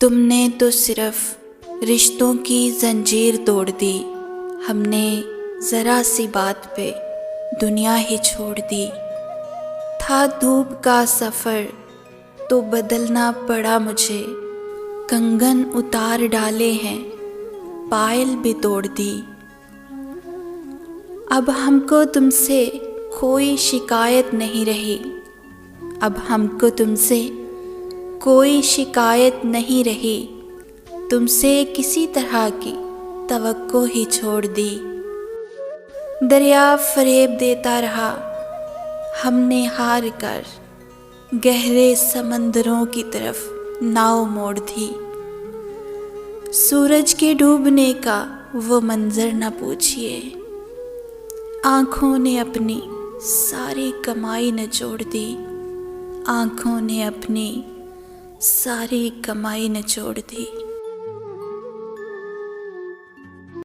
तुमने तो सिर्फ रिश्तों की जंजीर तोड़ दी, हमने ज़रा सी बात पे दुनिया ही छोड़ दी। था धूप का सफ़र तो बदलना पड़ा मुझे, कंगन उतार डाले हैं पायल भी तोड़ दी। अब हमको तुमसे कोई शिकायत नहीं रही, अब हमको तुमसे कोई शिकायत नहीं रही, तुमसे किसी तरह की तवक्को ही छोड़ दी। दरिया फरेब देता रहा, हमने हार कर गहरे समंदरों की तरफ नाव मोड़ दी। सूरज के डूबने का वो मंजर न पूछिए, आँखों ने अपनी सारी कमाई निचोड़ दी, आँखों ने अपनी सारी कमाई निचोड़ दी।